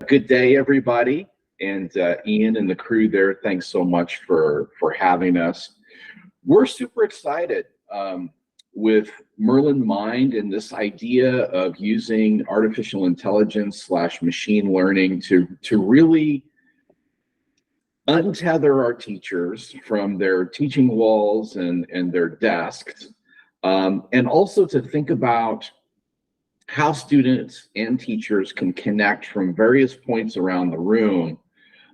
Good day, everybody. And Ian and the crew there, thanks so much for having us. We're super excited with Merlyn Mind and this idea of using artificial intelligence / machine learning to really untether our teachers from their teaching walls and their desks, and also to think about how students and teachers can connect from various points around the room,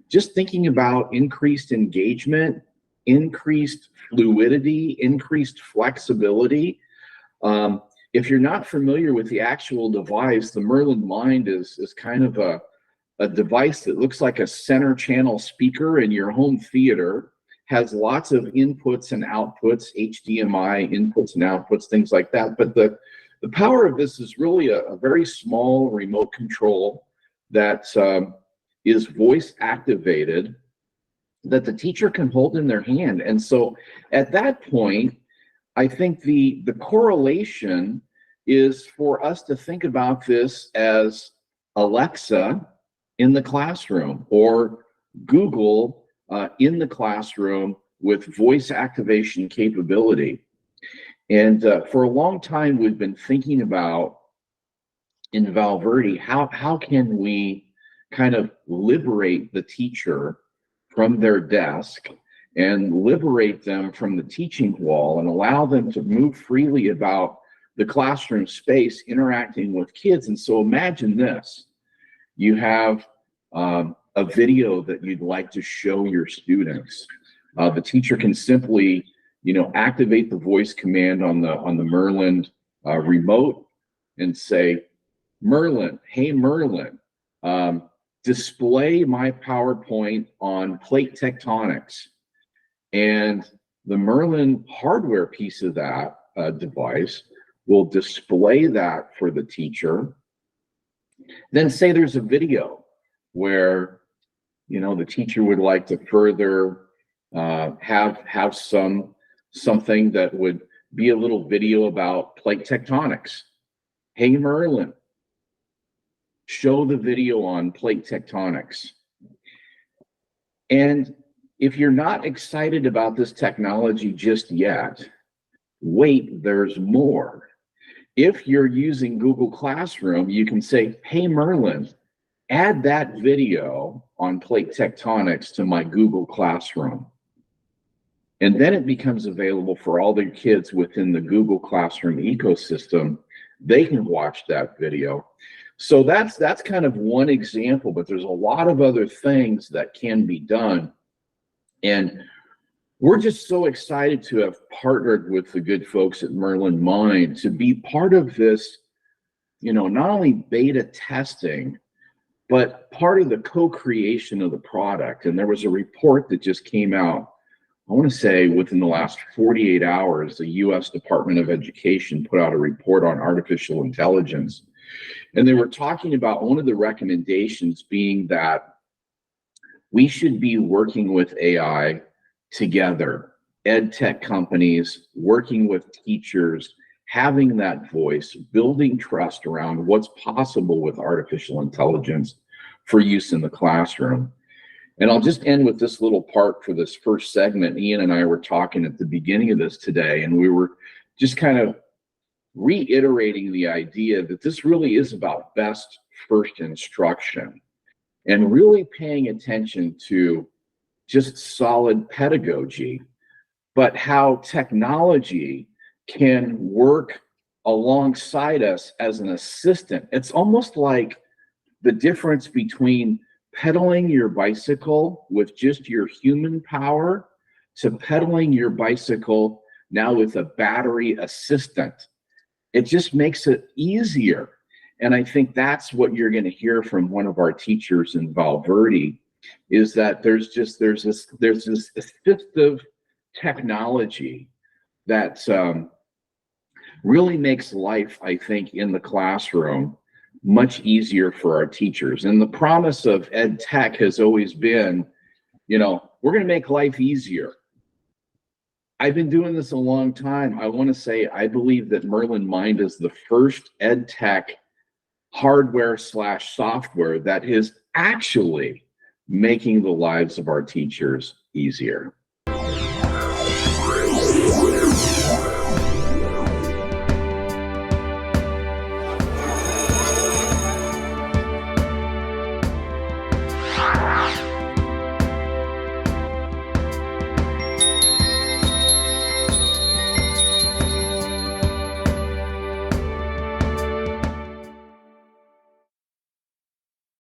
just thinking about increased engagement, increased fluidity, increased flexibility. If you're not familiar with the actual device, the Merlyn Mind is kind of a device that looks like a center channel speaker in your home theater, has lots of inputs and outputs, HDMI inputs and outputs, things like that. But the power of this is really a very small remote control that is voice activated, that the teacher can hold in their hand. And so at that point, I think the correlation is for us to think about this as Alexa in the classroom, or Google in the classroom with voice activation capability. And for a long time, we've been thinking about in Verde, how can we kind of liberate the teacher from their desk and liberate them from the teaching wall and allow them to move freely about the classroom space, interacting with kids. And so imagine this: you have a video that you'd like to show your students. The teacher can simply activate the voice command on the Merlyn remote and say, Merlyn, hey Merlyn, display my PowerPoint on plate tectonics. And the Merlyn hardware piece of that device will display that for the teacher. Then say there's a video where the teacher would like to further have something that would be a little video about plate tectonics. Hey Merlyn, show the video on plate tectonics. And if you're not excited about this technology just yet, wait, there's more. If you're using Google Classroom, you can say, hey Merlyn, add that video on plate tectonics to my Google Classroom. And then it becomes available for all the kids within the Google Classroom ecosystem. They can watch that video. So that's kind of one example, but there's a lot of other things that can be done. And we're just so excited to have partnered with the good folks at Merlyn Mind to be part of this, not only beta testing, but part of the co-creation of the product. And there was a report that just came out, I want to say within the last 48 hours, the US Department of Education put out a report on artificial intelligence. And they were talking about one of the recommendations being that we should be working with AI together, ed tech companies, working with teachers, having that voice, building trust around what's possible with artificial intelligence for use in the classroom. And I'll just end with this little part for this first segment. Ian and I were talking at the beginning of this today, and we were just kind of reiterating the idea that this really is about best first instruction and really paying attention to just solid pedagogy, but how technology can work alongside us as an assistant. It's almost like the difference between pedaling your bicycle with just your human power to pedaling your bicycle now with a battery assistant. It just makes it easier. And I think that's what you're going to hear from one of our teachers in Verde, is that there's this assistive technology that really makes life, I think, in the classroom much easier for our teachers. And the promise of ed tech has always been, we're going to make life easier. I've been doing this a long time. I want to say I believe that Merlyn Mind is the first ed tech hardware slash software that is actually making the lives of our teachers easier.